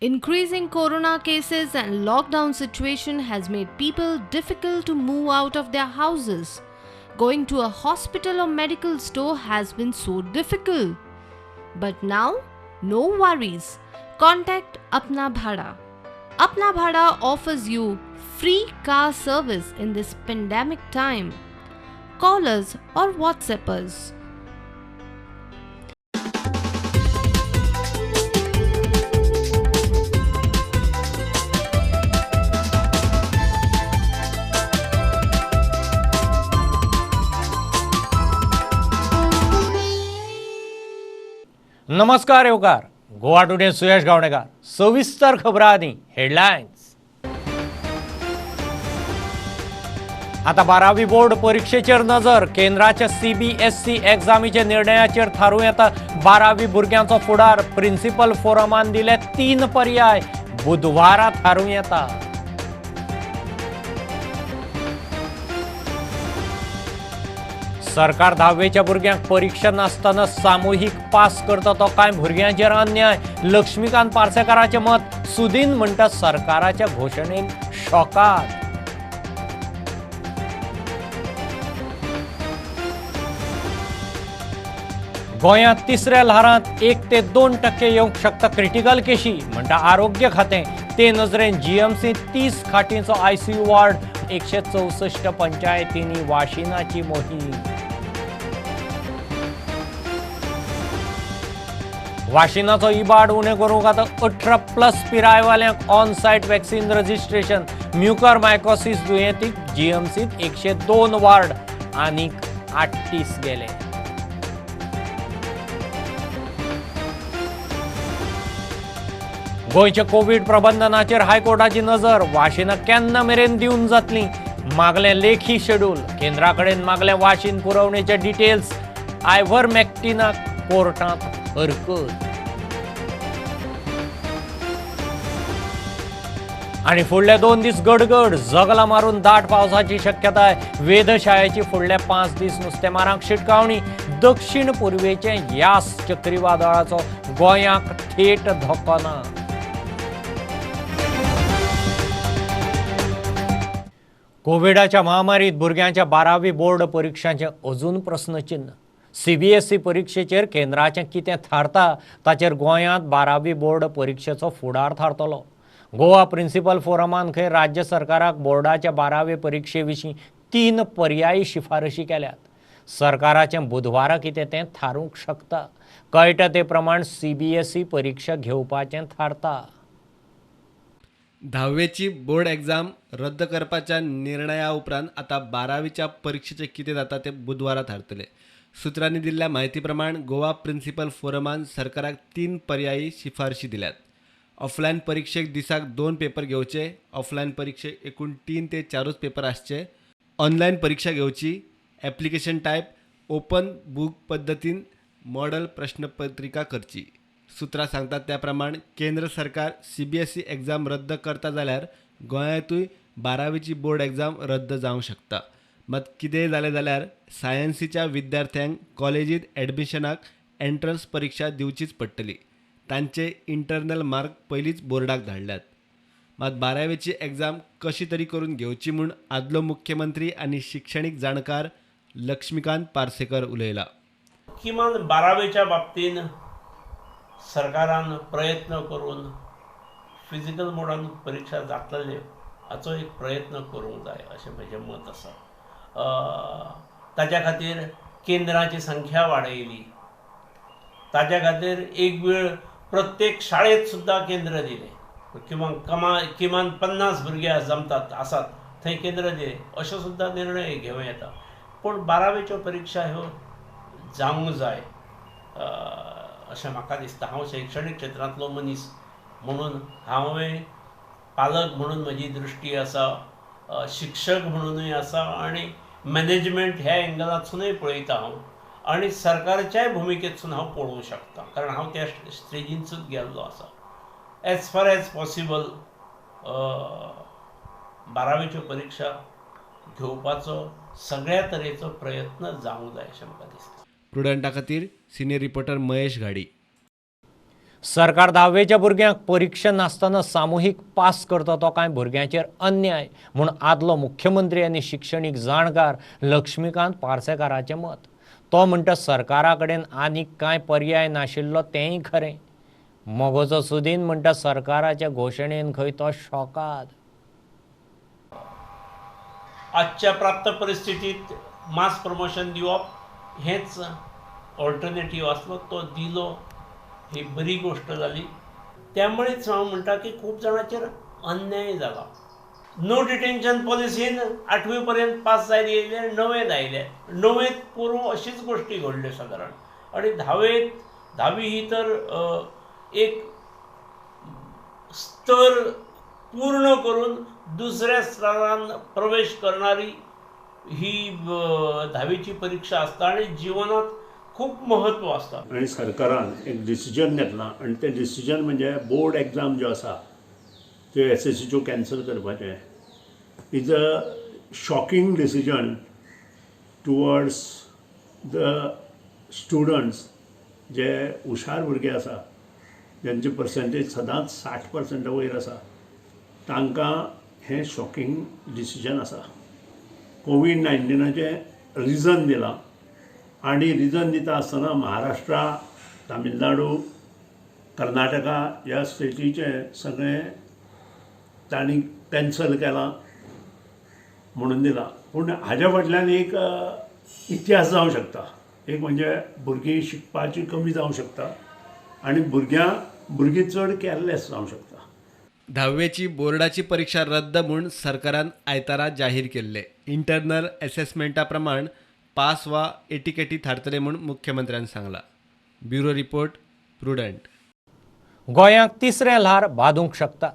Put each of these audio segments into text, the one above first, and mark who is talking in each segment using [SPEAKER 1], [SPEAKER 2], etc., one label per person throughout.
[SPEAKER 1] Increasing corona cases and lockdown situation has made people difficult to move out of their houses. Going to a hospital or medical store has been so difficult. But now, no worries. Contact Apna Bhada. Apna Bhada offers you free car service in this pandemic time. Call us or WhatsApp us.
[SPEAKER 2] नमस्कार येवकार. Goa today Suyash Gavnekar. सविस्तर खबरां आनी headlines. आता 12वी board परीक्षेचेर नजर. केंद्राच्या CBSE एक्झामीचे निर्णयाचेर थारूं येता 12वी भुरग्यांचो फुडार. प्रिन्सिपल फोरमान दिले 3 पर्याय. बुधवारा थारूं येता. सरकार 10वेच्या भुरग्यांक परीक्षा नासतना सामुहीक पास करता तो कांय भुरग्यांचेर अन्याय. लक्ष्मीकांत पार्सेकाराचें मत. सुदीन म्हणटा सरकाराच्या घोशणेक शॉकात. गोंयांत तिसऱ्या ल्हारांत 1 ते 2% येवंक शकता क्रिटिकल केशी म्हणटा आरोग्य खातें. ते नजरेन GMC 30 खाटींचो ICU वॉर्ड. 164 पंचायतींनी वाशिनाची मोहीम. वाशिनाचो इबाड उणें करूंक आतां 18+ पिरायेवाल्यांक on site vaccine registration. Mucor mycosis दुयेंतीक GMCत 102 वॉर्ड आनीक 38 गेले. गोंयच्या कोविड प्रबंधनाचेर हायकोर्टाची नजर. वाशिनां केन्ना मेरेन दिवन जातलीं. मागलें लेखी शेड्यूल. केंद्रा कडेन मागलें वाशीन पुरवणेचे डिटेल्स. आयव्हरमॅक्टिनाक कोर्टांत हरकत. आनी फुडले 2 दीस गडगड. जगला मारून दाट पावसाची शक्यताय. वेधशाळेची फुडले 5 दीस नुस्तेमारांक शिटकावणी. दक्षिण पूर्वेचें यास चक्रीवादळाचो गोंयांक थेट धोको ना. कोविडाच्या महामारीत भुरग्यांच्या 12वी बोर्ड परीक्षांचे अजून प्रस्नचिन्ह. CBSE परीक्षेचेर केंद्राचें कितें थारता ताचेर गोंयांत 12वी बोर्ड परीक्षेचो फुडार थारतलो. गोवा प्रिन्सिपल फोरमान खंय राज्य सरकाराक बोर्डाच्या 12वे परीक्षे विशीं 3 पर्यायी शिफारशी केल्यात. सरकाराचें बुधवारा कितें तें थारूंक शकता. कळटा ते प्रमाण CBSE परीक्षा घेवपाचें थारता.
[SPEAKER 3] 10वेची बोर्ड एग्जाम रद्द करपाच्या निर्णया उपरांत आता 12वीच्या परीक्षेचे कितें जाता ते बुधवारा थारतले. सुत्रांनी दिल्ल्या म्हायती प्रमाण गोवा प्रिन्सिपल फोरमान सरकाराक 3 पर्यायी शिफारशी दिल्यात. ऑफलायन परीक्षेक दिसाक 2 पेपर घेवचे. ऑफलायन परीक्षेक एकूण 3 ते 4 पेपर आसचे. ऑनलायन परीक्षा घेवची. ॲप्लिकेशन टायप ओपन बुक पद्दतीन मॉडल प्रश्नपत्रिका करची. सुत्रां सांगतात त्या प्रमाण केंद्र सरकार CBSE एक्झाम रद्द करता जाल्यार गोंयांतूय 12वीची बोर्ड एग्जाम रद्द जावंक शकता. मात कितेंय जालें जाल्यार सायन्सीच्या विद्यार्थ्यांक कॉलेजींत एडमिशनाक एंट्रन्स परीक्षा दिवचीच पडटली. तांचे इंटरनल मार्क पयलींच बोर्डाक धाडल्यात. मात 12वीची एग्जाम कशी तरी करून घेवची म्हूण आदलो मुख्यमंत्री आनी शिक्षणीक जाणकार लक्ष्मीकांत पार्सेकर उलयला.
[SPEAKER 4] किमान 12वेच्या बाबतीन सरकारान प्रयत्न करून फिजिकल मोडान परीक्षा जातले हाचो एक प्रयत्न करूंक जाय अशें म्हजें मत आसा. ताच्या खातीर केंद्राची संख्या वाडयली. ताच्या खातीर एक वेळ प्रत्येक शाळेंत सुद्दां केंद्र दिलें. किमान 50 भुरगे जमतात आसात थंय केंद्र दिलें अशें सुद्दां निर्णय घेवं येता. पूण 12वेच्यो परीक्षा ह्यो जावंक जाय अशें म्हाका दिसता. हांव शैक्षणीक क्षेत्रांतलो मनीस म्हणून हांवें पालक म्हणून म्हजी दृश्टी आसा, शिक्षक म्हणूनय आसा आनी मॅनेजमेंट ह्या एंगलांतसूनय पळयता हांव आनी सरकाराच्याय भुमिकेंतसून हांव पळोवंक शकता कारण हांव त्या स्टेजींतसून गेल्लो आसा. एज फार एज पॉसिबल 12वेच्यो परीक्षा घेवपाचो सगळ्या तरेचो प्रयत्न जावंक जाय अशें म्हाका दिसता.
[SPEAKER 3] प्रुडंटा खातीर सिनियर रिपोर्टर महेश घाडी.
[SPEAKER 2] सरकार 10वेच्या भुरग्यांक परीक्षा नासतना सामुहीक पास करता तो कांय भुरग्यांचेर अन्याय म्हूण आदलो मुख्यमंत्री आनी शिक्षणीक जाणकार लक्ष्मीकांत पार्सेकाराचें मत. तो म्हणटा सरकारा कडेन आनीक कांय पर्याय नाशिल्लो तेंय खरें. मोगोचो सुदीन म्हणटा सरकाराच्या घोशणेन खंय तो शॉकाद.
[SPEAKER 4] आजच्या प्राप्त परिस्थितीत मास प्रमोशन दिवप हेच ऑल्टरनेटिव्ह असलो, तो दिलो, ही बरी गोष्ट झाली. त्यामुळेच हांव म्हणटा की खूब जाणांचेर अन्याय जाला. नो डिटेन्शन पॉलिसीन 8वी पर्यंत पास जायत येयले, 9वेंत आयले, 9वेंत पुरो अशीच गोश्टी घडल्यो सादारण. आणि 10वी ही तर एक स्तर पूर्ण करून दुसऱ्या स्तरान प्रवेश करणारी ही 10वीची परीक्षा असता आणि जीवनात खूप महत्व असता.
[SPEAKER 5] आणि सरकारान एक डिसिजन घेतला आणि ते डिसिजन म्हणजे बोर्ड एग्जाम ज्यो आसा त्यो SSCच्यो कॅन्सल करपाचें. Is a shocking decision towards the students जे हुशार भुरगे आसा, ज्यांची पर्संटेज सदांच 60% वयर आसा, तांकां हें शॉकिंग डिसिजन आसा. कोविड-19चें रिजन दिलां आणि रिजन दिता आसतना महाराष्ट्रा, तामिळनाडू, कर्नाटका ह्या स्टेटीचे सगळे तांणी कॅन्सल केलां म्हणून दिलां. पूण हाज्या फाटल्यान एक इतिहास जावंक शकता. एक म्हणजे भुरगीं शिकपाची कमी जावंक शकता आणि भुरगीं चड केअरलेस जावंक शकता.
[SPEAKER 3] 10वेची बोर्डाची परीक्षा रद्द म्हूण सरकारान आयतारा जाहीर केल्ले. इंटरनल असेसमेंटा प्रमाण पास वा एटीकेटी थारतले म्हूण मुख्यमंत्र्यान सांगला. Bureau report, prudent.
[SPEAKER 2] गोंयांक तिसरें ल्हार बादूंक शकता.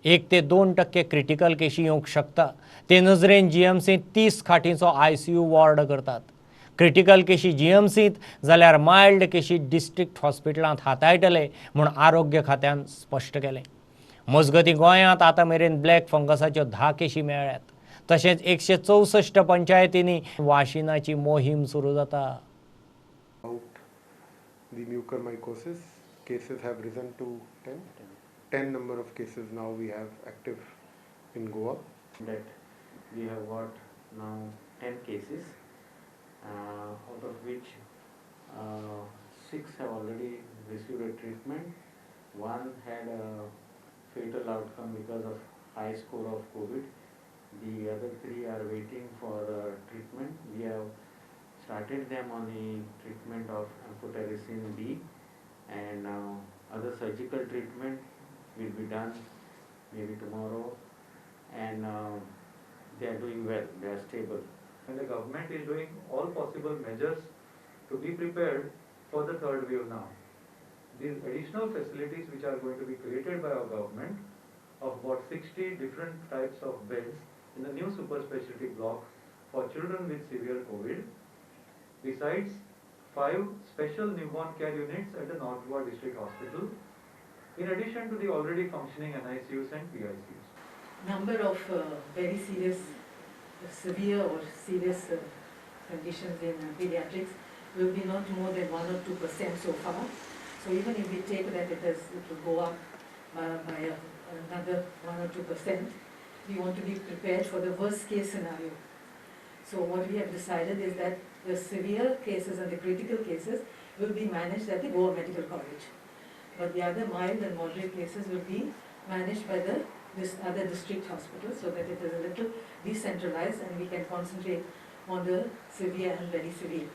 [SPEAKER 2] 1 ते 2% क्रिटिकल केशी येवंक शकता. ते नजरेन GMCत 30 खाटींचो ICU वॉर्ड करतात. क्रिटिकल केशी GMCत जाल्यार मायल्ड केशी डिस्ट्रिक्ट हॉस्पिटलांत हाताळटले म्हूण आरोग्य खात्यान स्पश्ट केलें. मजगतीं गोंयांत आतां मेरेन ब्लॅक फंगसाच्यो 10 केशी मेळ्ळ्यात. तशेंच 164 पंचायतींनी वाशिनाची मोहीम सुरू जाता.
[SPEAKER 6] The mucormycosis cases have risen to 10. 10 number of cases now we have active in Goa.
[SPEAKER 7] That we have got now 10 cases, out of which 6 have already received a treatment. One had a fatal outcome because of high score of COVID. The other 3 are waiting for treatment. We have started them on the treatment of amphotericin B, and other surgical treatment will be done maybe tomorrow, and they are doing well, they are stable.
[SPEAKER 8] And the government is doing all possible measures to be prepared for the third wave now. These additional facilities which are going to be created by our government of about 60 different types of beds in the new super specialty block for children with severe COVID, besides 5 special newborn care units at the North Goa District Hospital, in addition to the already functioning NICUs and PICUs.
[SPEAKER 9] Number of very serious, severe or serious conditions in pediatrics will be not more than 1 or 2% so far. So even if we take that it will go up by another 1 or 2%, we want to be prepared for the worst case scenario. So what we have decided is that the severe cases and the critical cases will be managed at the Goa Medical College. But the other mild and moderate cases will be managed by this other district hospital, so that it is a little decentralized and we can concentrate on the severe and very severe.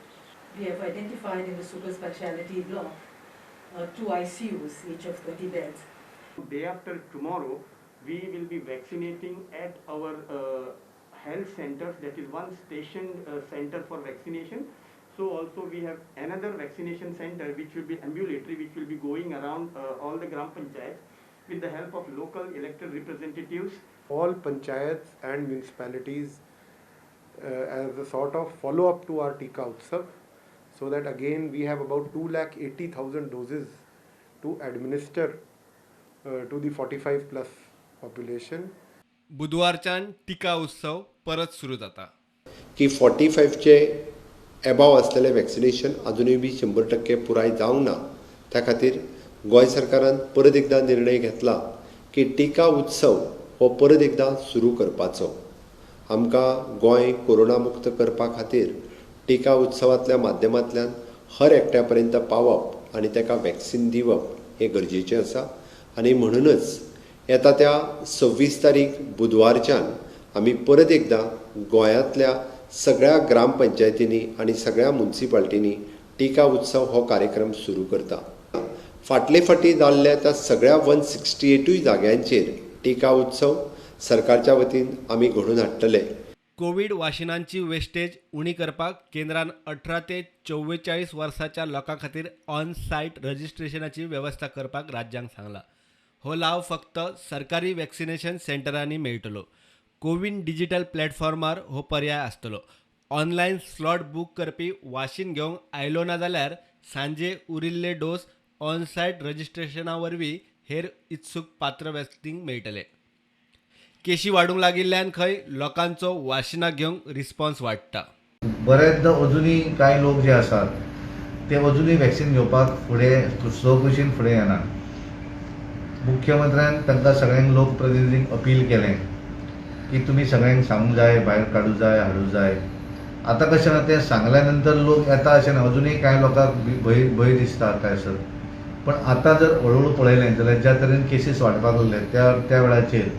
[SPEAKER 9] We have identified in the super speciality block 2 ICUs, each of 30 beds.
[SPEAKER 10] Day after tomorrow, we will be vaccinating at our health centers. That is one station center for vaccination. So also we have another vaccination center which will be ambulatory, which will be going around all the Gram Panchayats with the help of local elected representatives.
[SPEAKER 6] All panchayats and municipalities as a sort of follow-up to our Tika Utsav, so that again we have about 280,000 doses to administer to the 45 plus population.
[SPEAKER 3] बुधवारच्यान टिका उत्सव परत सुरू जाता.
[SPEAKER 11] की 45चे एबाव असलेले vaccination अजूनही बी 100% पुराय जावंक ना. त्या खातीर गोंय सरकारान परत एकदा निर्णय घेतला की टिका उत्सव हो परत एकदा सुरू करपाचो. आमकां गोंय कोरोना मुक्त करपा खातीर टिका उत्सवांतल्या माध्यमांतल्यान हर एकट्या पर्यंत पावप आनी ताका वॅक्सिन दिवप हें गरजेचें आसा. आनी म्हणूनच येता त्या 26 तारीख बुधवारच्यान आमी परत एकदा गोंयांतल्या सगळ्या ग्रामपंचायतींनी आनी सगळ्या मुन्सिपालिटींनी टिका उत्सव हो कार्यक्रम सुरू करता. फाटले फाटी जाल्ल्या त्या सगळ्या 168 जाग्यांचेर टिका उत्सव सरकारच्या वतीन आमी घडोवन हाडटले.
[SPEAKER 3] कोविड वाशिनांची वेस्टेज उणी करपाक केंद्रान 18 ते 44 वर्साच्या लोकां खातीर ऑन सायट रजिस्ट्रेशनाची वेवस्था करपाक राज्यांक सांगला. हो लाव फक्त सरकारी वॅक्सिनेशन सेंटरांनी मेळटलो. कोविन डिजिटल प्लॅटफॉर्मार हो पर्याय आसतलो. ऑनलायन स्लॉट बूक करपी वाशीन घेवंक आयलो ना जाल्यार सांजे उरिल्ले डोस ऑन सायट रजिस्ट्रेशना वरवीं हेर इत्सूक पात्र व्यक्तींक मेळटले. केशी वाडूंक लागिल्ल्यान खंय लोकांचो वाशिनां घेवंक रिस्पॉन्स वाडटा.
[SPEAKER 12] बरेचदा अजुनूय कांय लोक जे आसात ते अजुनूय वॅक्सिन घेवपाक फुडें चवकशीन फुडें येनात. मुख्यमंत्र्यान तांकां सगळ्यांक लोकप्रतिनिधींक अपील केलें की तुमी सगळ्यांक सांगूंक जाय, भायर काडूं जाय, हाडूं जाय. आतां कशें ना तें सांगल्या नंतर लोक येता अशें ना. अजुनूय कांय लोकांक भंय दिसता काय सर. पण आतां जर हळूहळू पळयलें जाल्यार ज्या तरेन केसीस वाडपाक लागले त्या वेळाचेर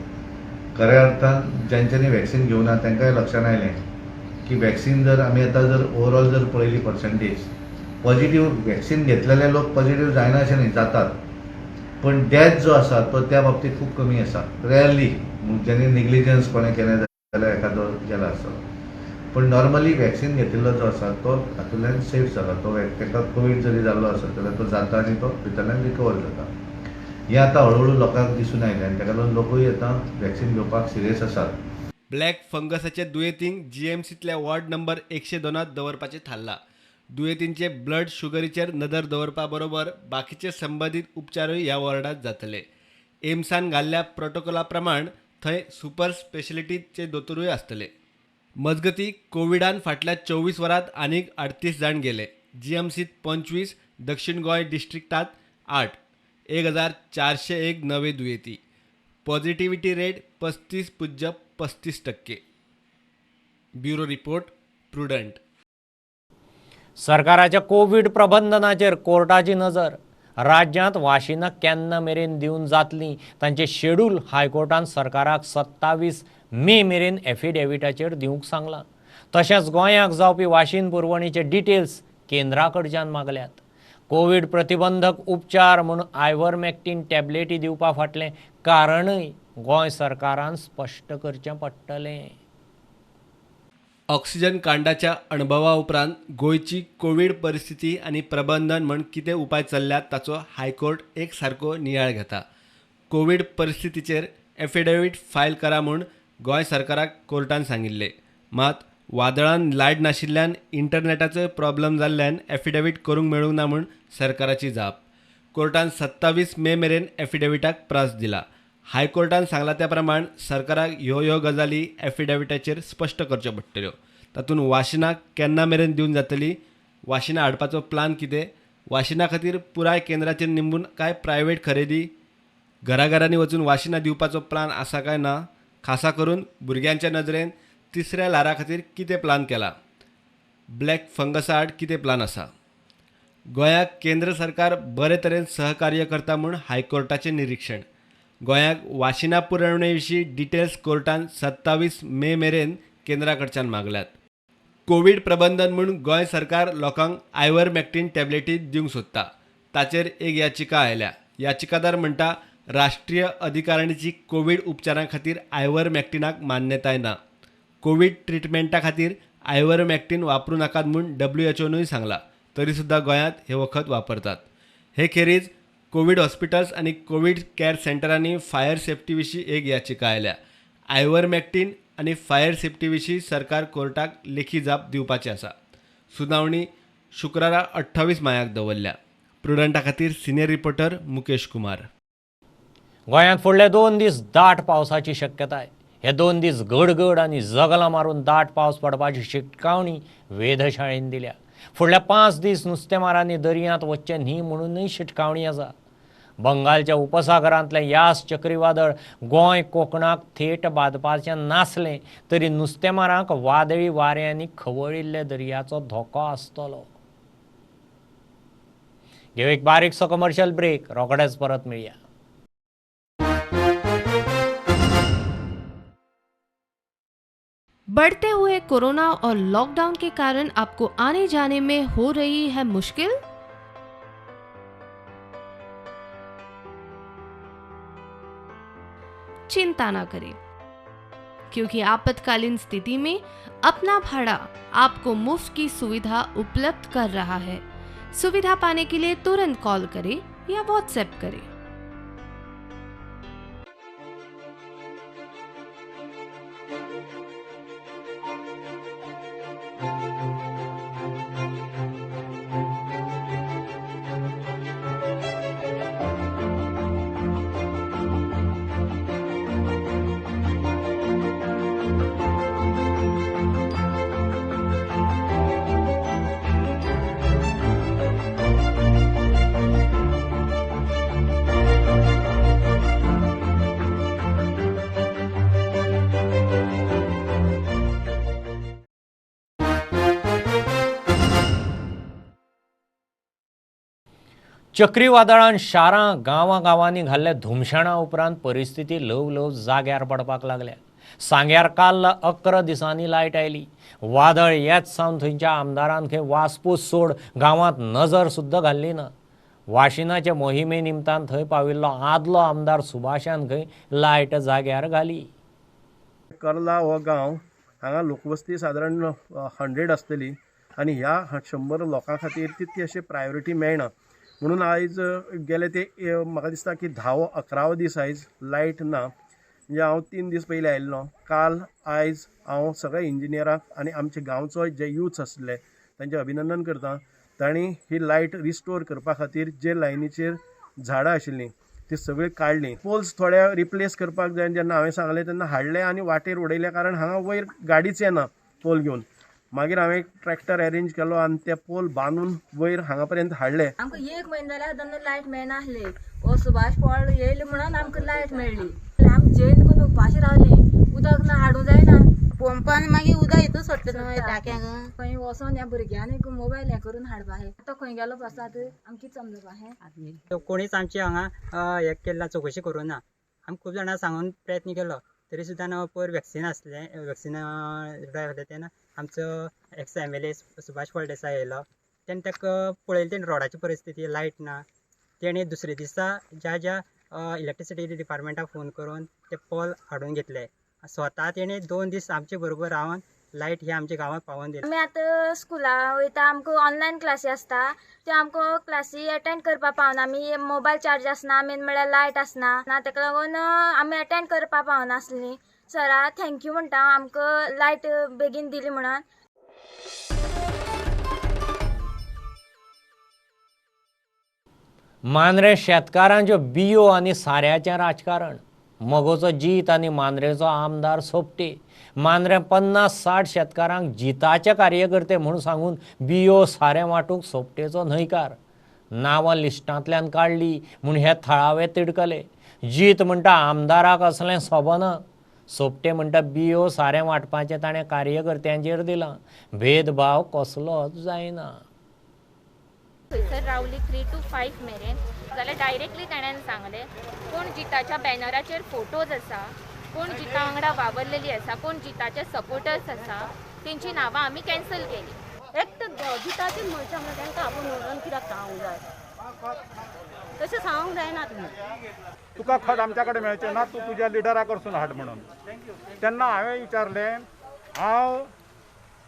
[SPEAKER 12] खऱ्या अर्थान ज्यांच्यांनी वॅक्सिन घेवना तांकांय लक्षांत आयलें की वॅक्सिन जर आमी आतां जर ओवरऑल जर पळयली पर्संटेज पॉझिटिव्ह वॅक्सिन घेतलेले लोक पॉझिटिव्ह जायना अशें न्ही, जातात. पण डेथ जो आसा तो त्या बाबतींत खूब कमी आसा. रेअरली ज्यांनी निग्लिजन्स कोणें केलें जाल्यार एखादो गेला आसतलो. पण नॉर्मली वॅक्सिन घेतिल्लो जो आसा तो हातूंतल्यान सेफ जाला. तो ताका कोवीड जरी जाल्लो आसत जाल्यार तो जाता आनी तो भितरल्यान रिकवर जाता. हें आतां हळूहळू लोकांक दिसून आयलें आनी ताका लागून लोकूय आतां वॅक्सिन घेवपाक सिरियस आसात.
[SPEAKER 3] ब्लॅक फंगसाचे दुयेंतींक जीएमसींतल्या वॉर्ड नंबर 102 दवरपाचें थारला. दुयेंतींचे ब्लड शुगरीचेर नदर दवरपा बरोबर बाकीचे संबंदीत उपचारूय ह्या वॉर्डात जातले. एम्सान घाल्ल्या प्रोटोकॉला प्रमाण थंय सुपर स्पेशलिटीचे दोतोरूय आसतले. मजगतीं कोविडान फाटल्या 24 वरांत आनीक 38 जाण गेले. जीएमसीत 25, दक्षिण गोंय डिस्ट्रिक्टात 8, 1401 नवे दुयेंती. Positivity rate 35.35%. Bureau report, prudent.
[SPEAKER 2] सरकाराच्या कोविड प्रबंधनाचेर कोर्टाची नजर. राज्यांत वाशिनां केन्ना मेरेन दिवन जातलीं तांचें शेड्यूल हायकोर्टान सरकाराक 27 मे मेरेन एफिडेविटाचेर दिवंक सांगलां. तशेंच गोंयाक जावपी वाशीन पुरवणीचे डिटेल्स केंद्रा कडच्यान मागल्यात. कोविड प्रतिबंधक उपचार म्हूण आयव्हरमॅक्टिन टॅबलेटी दिवपा फाटलें कारणय गोंय सरकारान स्पश्ट करचें पडटलें.
[SPEAKER 3] ऑक्सिजन कांडाच्या अणभवा उपरांत गोंयची कोविड परिस्थिती आनी प्रबंधन म्हण कितें उपाय चल्ल्यात ताचो हायकोर्ट एक सारको नियाळ घेता. कोविड परिस्थितीचेर एफिडेविट फायल करा म्हूण गोंय सरकाराक कोर्टान सांगिल्लें. मात वादळान लायट नाशिल्ल्यान इंटरनेटाचो प्रॉब्लेम जाल्ल्यान एफिडेविट करूंक मेळूंक ना म्हूण सरकाराची जाप. कोर्टान 27 मे मेरेन एफिडेविटाक प्रास दिला. हायकोर्टान सांगला त्या प्रमाण सरकाराक ह्यो गजाली एफिडेविटाचेर स्पश्ट करच्यो पडटल्यो. तातूंत वाशिनां केन्ना मेरेन दिवन जातली, वाशिनां हाडपाचो प्लान कितें, वाशिना खातीर पुराय केंद्राचेर निंबून काय प्रायवेट खरेदी, घराघरांनी वचून वाशिनां दिवपाचो प्लान आसा काय ना, खासा करून भुरग्यांच्या नजरेन तिसऱ्या ल्हारा खातीर कितें प्लान केला, ब्लॅक फंगसा आड कितें प्लान आसा. गोंयाक केंद्र सरकार बरे तरेन सहकार्य करता म्हूण हायकोर्टाचें निरीक्षण. गोंयाक वाशिनां पुरवणे विशीं डिटेल्स कोर्टान 27 मे मेरेन केंद्रा कडच्यान मागल्यात. कोविड प्रबंधन म्हूण गोंय सरकार लोकांक आयव्हरमॅक्टिन टॅबलेटी दिवंक सोदता. ताचेर एक याचिका आयल्या. याचिकादार म्हणटा राष्ट्रीय अधिकारिणीची कोविड उपचारां खातीर आयव्हरमॅक्टिनाक मान्यताय ना. कोविड ट्रिटमेंटा खातीर आयव्हरमॅक्टिन वापरूं नाकात म्हूण WHOनूय सांगला. तरी सुद्दां गोंयांत हे वखद वापरतात. हे खेरीज कोविड हॉस्पिटल्स आनी कोविड केअर सेंटरांनी फायर सेफ्टी विशीं एक याचिका आयल्या. आयव्हरमॅक्टिन आनी फायर सेफ्टी विशीं सरकार कोर्टाक लेखी जाप दिवपाची आसा. सुनावणी शुक्रारा 28 मायाक दवरल्या. प्रुडंटा खातीर सिनियर रिपोर्टर मुकेश कुमार.
[SPEAKER 2] गोंयांत फुडले 2 दीस दाट पावसाची शक्यताय. हे 2 दीस गडगड आनी जगलां मारून दाट पावस पडपाची शिटकावणी वेधशाळेन दिल्या. फुडल्या 5 दीस नुस्तेमारांनी दर्यांत वच्चे न्ही म्हणूनय शिटकावणी आसा. बंगालच्या उपसागरांतलें यास चक्रीवादळ गोंय कोकणाक थेट बादपाचें नासलें तरी नुस्तेमारांक वादळी वाऱ्यांनी खवळिल्ले दर्याचो धोको आसतलो. घेऊ एक बारीकसो कमर्शियल ब्रेक, रोखडेच परत मेळया.
[SPEAKER 1] बढ़ते हुए कोरोना और लॉकडाउन के कारण आपको आने जाने में हो रही है मुश्किल? चिंता ना करें, क्योंकि आपातकालीन स्थिति में अपना भाड़ा आपको मुफ्त की सुविधा उपलब्ध कर रहा है. सुविधा पाने के लिए तुरंत कॉल करें या व्हाट्सएप करें.
[SPEAKER 2] चक्रीवादळान शारां गांवांनी घाल्ल्या धुमशाणा उपरांत परिस्थिती ल्हव ल्हव जाग्यार पडपाक लागल्या. सांग्यार काल 11 दिसांनी लायट आयली. वादळ येच सावन थंयच्या आमदारान खंय वासपूस सोड गांवांत नजर सुद्दां घाल्ली ना. वाशिनाचे मोहिमे निमतान थंय पाविल्लो आदलो आमदार सुभाषान खंय लायट जाग्यार घाली.
[SPEAKER 13] कर्ला हो गांव हांगा लोकवस्ती सादारण 100 आसतली आनी ह्या 100 लोकां खातीर तितकी अशी प्रायोरिटी मेळना. म्हणून आयज गेले ते म्हाका दिसता की 10-11 दीस आयज लायट ना. म्हणजे हांव 3 दीस पयलीं आयिल्लो. काल आयज हांव सगळ्या इंजिनियरांक आनी आमचे गांवचो जे यूथ आसले तांचें अभिनंदन करता. तांणी ही लायट रिस्टोर करपा खातीर जे लायनीचेर झाडां आशिल्लीं ती सगळीं काडलीं. पोल्स थोड्या रिप्लेस करपाक जाय जेन्ना हांवें सांगलें तेन्ना हाडले आनी वाटेर उडयल्या कारण हांगा वयर गाडीच येना पोल घेवन. मागीर हांवें एक ट्रॅक्टर अरेंज केलो आनी ते पोल बांदून वयर हांगा पर्यंत हाडले.
[SPEAKER 14] आमकां 1 म्हयनो जाल्यार तेन्ना लायट मेळना आसली. हो सुभाष पॉल येयले म्हणून आमकां लायट मेळ्ळी. आमी जैन करून उपाशी रावली. उदक ना हाडूं जायना. पंपान मागीर उदक हितून सोडटा न्हू टाक्यांक. खंय वचोन ह्या भुरग्यांनी मोबायल हें करून हाडपा हे. आतां खंय गेलो बसात आमकां कितें समजपा हें.
[SPEAKER 15] कोणीच आमची हांगा हें केला चवकशी करूना. आमी खूब जाणां सांगून प्रयत्न केलो तरी सुद्दां पयर वॅक्सिन आसलें. वॅक्सिन तेन्ना आमचो एक्स MLA सुभाष फळदेसाय येयलो. तेन्ना ताका पळयलें तेणें रोडाची परिस्थिती लायट ना. तेणें दुसरे दिसा ज्या इलेक्ट्रिसिटी डिपार्टमेंटाक फोन करून ते पोल हाडून घेतले. स्वता तेणें 2 दीस आमचे बरोबर रावन लायट ही आमच्या गांवांत पावोवन दिली.
[SPEAKER 14] आमी आतां स्कुलां वयता. आमकां ऑनलायन क्लासी आसता. त्यो आमकां क्लासी अटेंड करपाक पावना. आमी मोबायल चार्ज आसना. मेन म्हळ्यार लायट आसना. ताका लागून आमी अटेंड करपाक पावनासलीं. सरा थँक्यू म्हणटा आमकां लायट बेगीन दिली म्हणून.
[SPEAKER 2] मांद्रे शेतकारांच्यो बियो आनी साऱ्याचें राजकारण. मगोचो जीत आनी मांद्रेचो आमदार सोपटे. मांद्रे 50-60 शेतकारांक जिताचे कार्यकर्ते म्हूण सांगून बियो सारें वांटूंक सोपटेचो न्हयकार. नांवां लिस्टांतल्यान काडली म्हूण हे थळावे तिडकले. जीत म्हणटा आमदाराक असलें सोबना. सोपटे म्हणटा बियो सारें वांटपाचें ताणें कार्यकर्त्यांचेर दिलां. भेदभाव कसलोच जायना.
[SPEAKER 16] थंयसर रावली 3 to 5 मेरेन जाल्यार डायरेक्टली ताणें सांगलें कोण जिताच्या बॅनराचेर फोटोज आसा, कोण जिता वांगडा वावरलेली आसा, कोण जिताचे सपोर्टर्स आसा तेंची नांवां आमी कॅन्सल केली.
[SPEAKER 17] एक तर जिताची मनशां म्हणटा तांकां आपूण म्हणून कित्याक सांगूंक जाय. तशें सांगूंक जायना तुमी.
[SPEAKER 18] तुका खत आमच्या कडेन मेळचें ना, तूं तुज्या लिडरा कडसून हाड म्हणून. तेन्ना हांवें विचारलें, हांव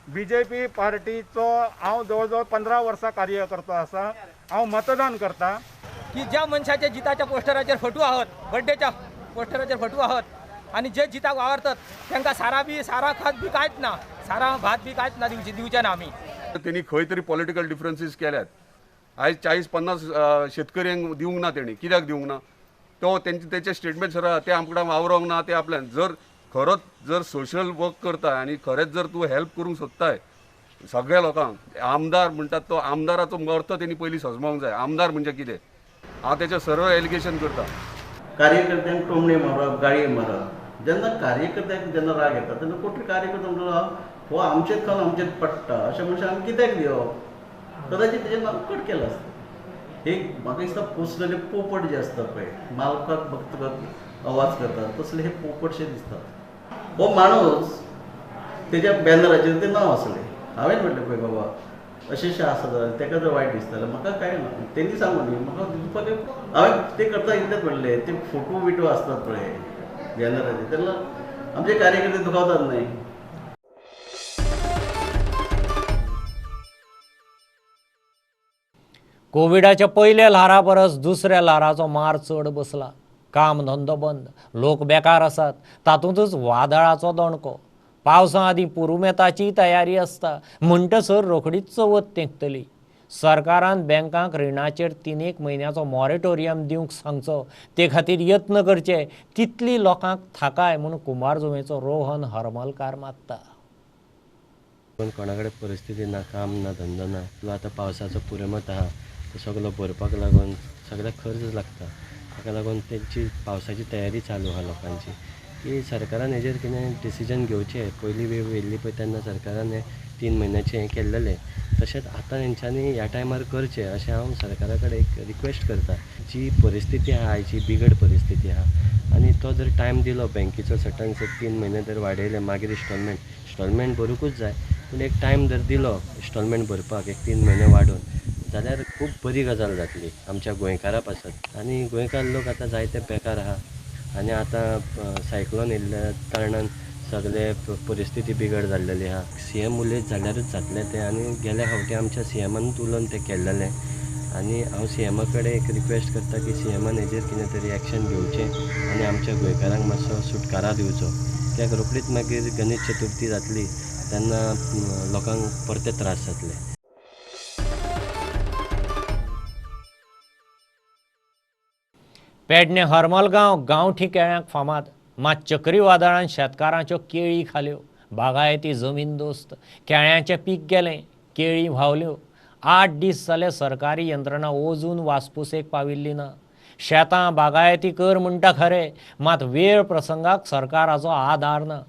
[SPEAKER 18] BJP पार्टीचो हांव जवळ जवळ 15 वर्सां कार्यकर्तो आसा. हांव मतदान करता
[SPEAKER 19] की ज्या मनशाच्या जिताच्या पोस्टराचेर फोटो आहात, बर्थडेच्या पोस्टराचेर फोटो आहात आणि जे जिताक वावरतात तांकां सारा खत बी कांयच ना, सारा भात बी कांयच ना दिवचे ना आमी.
[SPEAKER 20] त्यांनी खंय तरी पॉलिटिकल डिफरन्सीस केल्यात. आयज 40-50 शेतकऱ्यांक दिवंक ना. तेणी कित्याक दिवंक ना तो तेंचे स्टेटमेंट ते आमकां वावरोंक ना. ते आपल्यान खरोच जर सोशल वर्क करता आनी खरेंच जर तूं हेल्प करूंक सोदताय सगळ्या लोकांक, आमदार म्हणटात तो आमदाराचो अर्थ तेणी पयलीं समजूंक जाय. आमदार म्हणजे कितें. हांव तेचेर सरळ एलिगेशन करता.
[SPEAKER 21] कार्यकर्त्यांक टोमणे मारप, गाळये मारप. जेन्ना कार्यकर्त्यांक जेन्ना राग येता तेन्ना कोण कार्यकर्तो म्हणटलो हो आमचेच खावन आमचेच पडटा अशें मनशाक आमी कित्याक दिवप. कदाचित तेजें नांव कट केलां आसता. एक म्हाका दिसता पोसलेले पोपट जे असतात पळय मालकाक फक्त आवाज करतात तसले हे पोपटशे दिसतात. हो माणूस तेज्या बॅनराचेर तें नांव आसलें. हांवें म्हटलें पळय बाबा अशें आसा जाल्यार ताका जर वायट दिसता जाल्यार म्हाका काय ना. तेणी सांगून न्ही म्हाका दिवपाक हांवें ते करता इतलेंच म्हणलें ते फोटो बिटो आसतात पळय बॅनराचेर तेन्ना आमचे कार्यकर्ते दुखावतात न्हय.
[SPEAKER 2] कोविडाच्या पयल्या ल्हारा परस दुसऱ्या ल्हाराचो मार चड बसला. काम धंदो बंद, लोक बेकार आसात, तातूंतच वादळाचो दणको. पावसा आदीं पुरुमेताची तयारी आसता म्हणटसर रोखडीच चवथ तेंकतली. सरकारान बँकांक रिणाचेर 3 म्हयन्याचो मॉरेटोरियम दिवंक सांगचो ते खातीर यत्न करचे तितली लोकांक थाकाय म्हूण कुमारजुंवेचो रोहन हरमलकार मागता.
[SPEAKER 22] पण कोणा कडेन परिस्थिती ना, काम ना, धंदो ना, आतां पावसाचो पुरुमेत आहा तो सगळो भरपाक लागून सगळ्याक खर्च लागता. ताका लागून तेंची पावसाची तयारी चालू आहा लोकांची की सरकारान हेजेर कितें डिसिजन घेवचें. पयली वेव येयल्ली पळय तेन्ना सरकारान 3 म्हयन्याचें हें केल्लेलें तशेंच आतां हेंच्यांनी ह्या टायमार करचें अशें हांव सरकारा कडेन एक रिक्वेस्ट करता. जी परिस्थिती आहा आयची बिगड परिस्थिती आहा आनी तो जर टायम दिलो बँकेचो सटन 3 म्हयने जर वाडयले मागीर इन्स्टॉलमेंट भरूंकूच जाय पूण एक टायम जर दिलो इन्स्टॉलमेंट भरपाक 3 म्हयने वाडोवन जाल्यार खूब बरी गजाल जातली आमच्या गोंयकारा पासत. आनी गोंयकार लोक आतां जायते बेकार आहा आनी आतां सायक्लोन येयल्ल्या कारणान सगळे परिस्थिती बिगड जाल्लेली आहा. CM उलयत जाल्यारूच जातलें तें आनी गेल्या फावटी आमच्या CMानूच उलोवन तें केल्लेलें आनी हांव CMा कडेन एक रिक्वेस्ट करता की CMान हेजेर कितें तरी एक्शन घेवचें आनी आमच्या गोंयकारांक मातसो सुटकारा दिवचो. कित्याक रोखडीच मागीर गणेश चतुर्थी जातली तेन्ना लोकांक परते त्रास जातले.
[SPEAKER 2] पेडणे हरमलगांव गांवठी केळ्यांक फामाद. मात चक्रीवादळान शेतकारांच्यो केळी खाल्यो, बागायती जमीन दोस्त, केळ्यांचें पीक गेलें, केळी व्हांवल्यो. 8 दीस जाले सरकारी यंत्रणा अजून वासपुसेक पाविल्ली ना. शेतां बागायती कर म्हणटा खरें मात वेळ प्रसंगाक सरकाराचो आधार ना.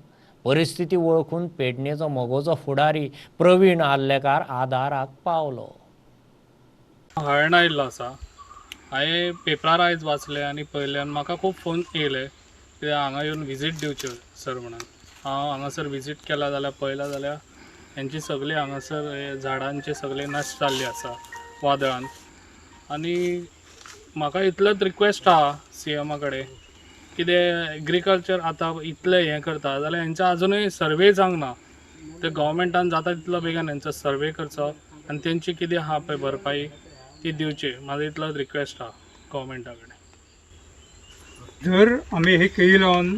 [SPEAKER 2] परिस्थिती वळखून पेडणेचो मोगोचो फुडारी प्रवीण आल्लेकार आदाराक पावलो.
[SPEAKER 23] हळण आयिल्लो आसा. हांवें पेपरार आयज वाचलें आनी पळयल्यान म्हाका खूब फोन येयले की हांगा येवन विजीट दिवच्यो सर म्हणून. हांव हांगासर विजीट केला जाल्यार पळयला जाल्यार हेंची सगळी हांगासर झाडांचे सगळे नश्ट जाल्ली आसा वादळान. आनी म्हाका इतलोच रिक्वेस्ट आहा CMा कडेन कितें एग्रीकल्चर आतां इतलें हें करता जाल्यार हेंचो आजुनूय सर्वे जावंक ना. ते गव्हर्मेंटान जाता तितलो बेगीन हेंचो सर्वे करचो आनी तेंची कितें आहा पळय भरपाई ती दिवची. म्हाजो इतलोच रिक्वेस्ट आहा गव्हर्मेंटा कडेन.
[SPEAKER 24] जर आमी हे केळी लावन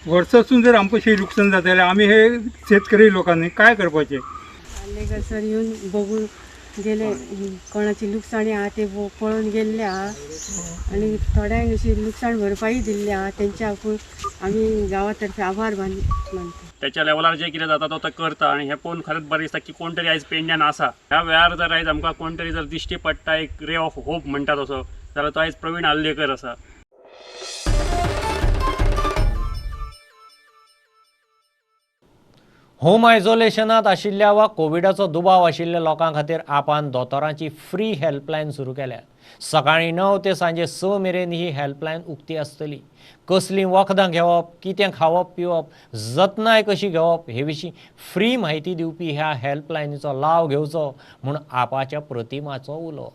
[SPEAKER 24] वर्सासून जर आमकां अशें लुकसाण जाता जाल्यार आमी हे शेतकरी लोकांनी काय करपाचें.
[SPEAKER 25] सर येवन बघून गेले कोणाची लुकसाणी आहा ते पळोवन गेल्ले आहा आनी थोड्यांक अशी लुकसाण भरपाई दिल्ली आहा तेंच्या हातून आमी गांवा तर्फे आभार मानता.
[SPEAKER 26] त्याच्या लेवलार जे कितें जाता तो करता आनी हें पळोवन खरेंच बरें दिसता की कोण तरी आयज पेडण्यान आसा. ह्या वेळार जर आयज आमकां कोण तरी जर दिश्टी पडटा एक रे ऑफ होप म्हणटा तसो जाल्यार तो आयज प्रवीण आल्लेकर आसा.
[SPEAKER 2] होम आयसोलेशनात आशिल्ल्या वा कोविडाचो दुबाव आशिल्ल्या लोकां खातीर आपान दोतोरांची फ्री हेल्पलायन सुरू केल्या. सकाळीं 9 ते सांजे 6 मेरेन ही हेल्पलायन उक्ती आसतली. कसलीं वखदां घेवप, कितें खावप पिवप, जतनाय कशी घेवप हे विशीं फ्री म्हायती दिवपी ह्या हेल्पलायनीचो लाव घेवचो म्हूण आपाच्या प्रतिमाचो उलो.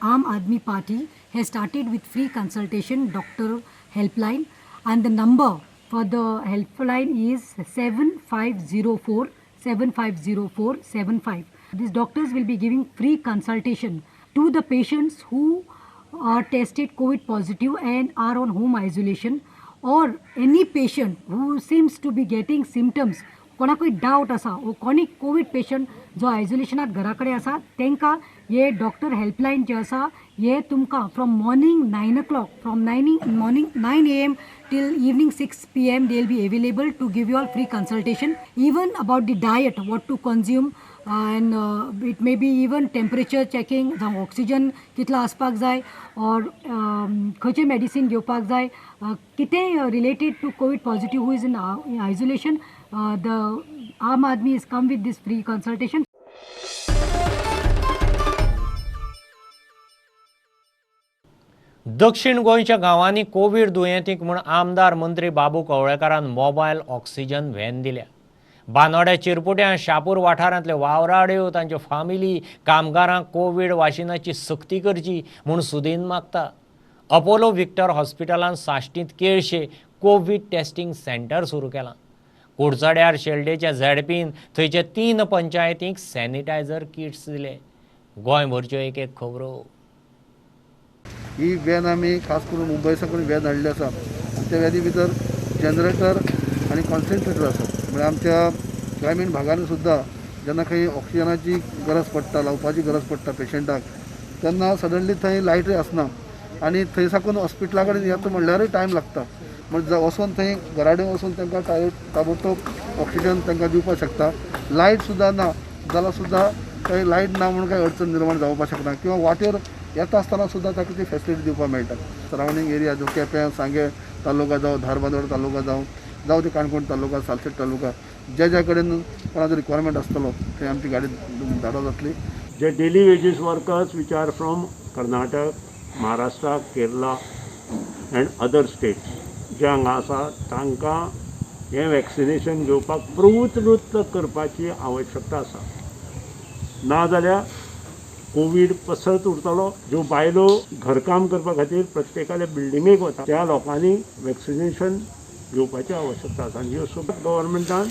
[SPEAKER 27] Aam Aadmi Party has started with free consultation doctor helpline and the number for the helpline is 7504 750475. These doctors will be giving free consultation to the patients who are tested COVID positive and are on home isolation or any patient who seems to be getting symptoms. कोणाकूय doubt आसा वो कोणी Covid patient जो आयसोलेशनात घरा कडेन आसा तांकां हे डॉक्टर हेल्पलायन जे आसा हे तुमकां from morning 9 o'clock from 9 AM till evening 6 PM they will be available to give you all free consultation even about the diet, what to consume, and it may be even temperature checking, जावं oxygen कितलो आसपाक जाय, or खंयचें medicine घेवपाक जाय, कितेंय related to covid positive who is in isolation, the Aam Aadmi has come with this free consultation.
[SPEAKER 2] दक्षिण गोंयच्या गांवांनी कोविड दुयेंतींक म्हूण आमदार मंत्री बाबू कवळेकारान मोबायल ऑक्सिजन व्हॅन दिल्या. बानोड्या चिरपुट्या शापूर वाठारांतले वावराड्यो तांच्यो फामिली कामगारांक कोविड वाशिनाची सक्ती करची म्हूण सुदीन मागता. अपोलो व्हिक्टर हॉस्पिटलान साश्टींत केळशे कोविड टेस्टिंग सेंटर सुरू केलां. कुडचड्यार शेल्डेच्या झेडपीन थंयच्या 3 पंचायतींक सॅनिटायझर किट्स दिले. गोंयभरच्यो एक एक खबरो.
[SPEAKER 12] ही व्हॅन आमी खास करून मुंबय साकून व्हॅन हाडली आसा. त्या व्हॅनी भितर जनरेटर आनी कॉन्सन्ट्रेटर आसा. म्हणजे आमच्या ग्रामीण भागांनी सुद्दां जेन्ना खंय ऑक्सिजनाची गरज पडटा, लावपाची गरज पडटा पेशंटाक, तेन्ना सडनली थंय लायटूय आसना आनी थंय साकून हॉस्पिटला कडेन येता म्हणल्यारूय टायम लागता. म्हणजे वचून थंय घराडेन वचून तांकां ताबडतोब ऑक्सिजन तांकां दिवपाक शकता. लायट सुद्दां ना जाल्यार सुद्दां थंय लायट ना म्हणून कांय अडचण निर्माण जावपाक शकना, किंवा वाटेर येता आसतना सुद्दां ताका ती फॅसिलिटी दिवपाक मेळटा. सरावंडींग एरिया जो केपें सांगे तालुका जावं धारबांदोड तालुका जावं ते काणकोण तालुका, सालसेट तालुका, ज्या ज्या कडेन कोणाचो रिक्वायरमेंट आसतलो थंय आमची गाडी धाडप जातली.
[SPEAKER 4] जे daily wages workers which are from Karnataka, Maharashtra, Kerala end other states जे हांगा आसा तांकां हें वॅक्सिनेशन घेवपाक प्रवृत्त करपाची आवश्यकता आसा. नाजाल्यार कोविड पसरत उरतलो. ज्यो बायलो घरकाम करपा खातीर प्रत्येकाल्या बिल्डिंगेक वता त्या लोकांनी वॅक्सिनेशन घेवपाची आवश्यकता आसा. ह्यो सगळ्यो गव्हर्मेंटान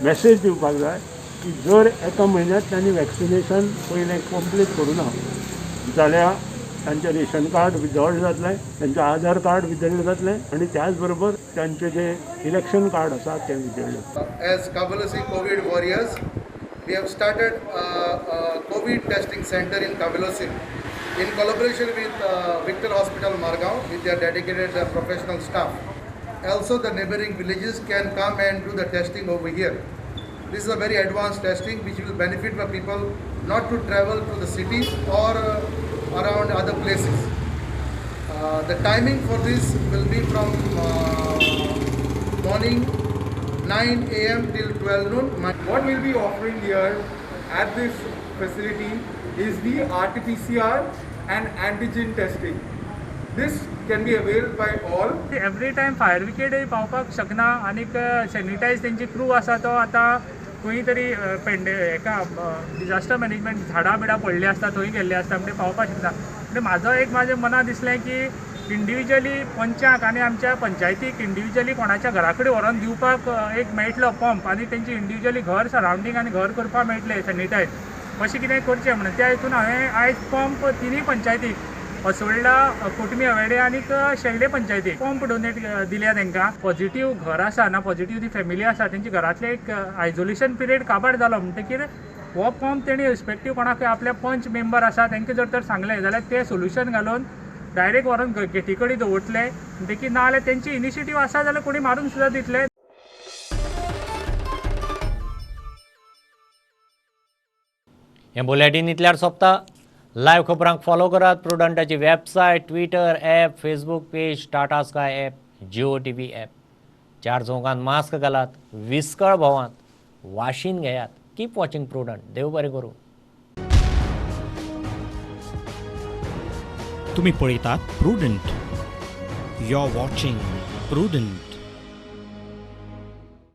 [SPEAKER 4] मॅसेज दिवपाक जाय की जर एका म्हयन्यांत तांणी वॅक्सिनेशन पयलें कंप्लीट करूना जाल्यार तांचें रेशन कार्ड विथड्रॉल जातलें, तांचें आधार कार्ड विथड्रॉल जातलें आनी त्याच बरोबर तांचें जें इलेक्शन कार्ड आसा तें withdrawal.
[SPEAKER 5] As Kavalasi COVID warriors, we have started a COVID testing center in Kavalasi in collaboration with Victor Hospital Margao with their dedicated professional staff. Also the neighboring villages can come and do the testing over here. This is a very advanced testing which will benefit the people not to travel to the cities or around other places. The timing for this will be from morning 9 a.m. till 12 noon.
[SPEAKER 6] What we'll be offering here at this facility is the RT-PCR and antigen testing. This can be availed by all.
[SPEAKER 24] Every time fire ब्रिगेडूय पावपाक शकना आनी sanitise तेंची crew आसा तो आतां खंय तरी हेका डिजास्टर मॅनेजमेंट झाडां बिडां पडलीं आसता थंय गेल्ले आसता म्हणजे पावपाक शकना. म्हणजे म्हाजें मनां दिसलें की इंडिविज्युअली पंचाक आनी आमच्या पंचायतीक इंडिविज्युअली कोणाच्या घरा कडेन व्हरोन दिवपाक एक मेळटलो पंप आनी तेंची इंडिविज्युअली घर सरावंडींग आनी घर करपाक मेळटलें सॅनिटायज अशें कितें करचें म्हणून त्या हितून हांवें आयज पंप 3 पंचायतीक असोळडा, कोटमी हवेडे आनी शेल्डे पंचायतीक पंप डोनेट दिल्या तांकां. पॉझिटिव्ह घर आसा ना पॉझिटिव्ह ती फॅमिली आसा तेंच्या घरांतले एक आयसोलेशन पिरियड काबार जालो म्हणटकीर हो पंप तेणी रिस्पेक्टीव कोणाक आपले पंच मेंबर आसा तांकां जर तर सांगलें जाल्यार ते सोल्युशन घालून डायरेक्ट व्हरून गेटी कडेन दवरतले म्हणटकीर ना जाल्यार तेंची इनिशिएटीव आसा जाल्यार कोणी मारून सुद्दां दितले.
[SPEAKER 2] हें बुलेटीन इतल्यार सोंपता. लायव्ह खबरांक फॉलो करात प्रुडंटाची website, Twitter app, Facebook page, Tata sky app, Jio TV app. 4 चौकांत मास्क घालात, विस्कळ भोवात, वाशीन घेयात. Keep watching prudent. देव बरें करूं.
[SPEAKER 7] तुम्ही पळयतात Prudent. You are watching prudent.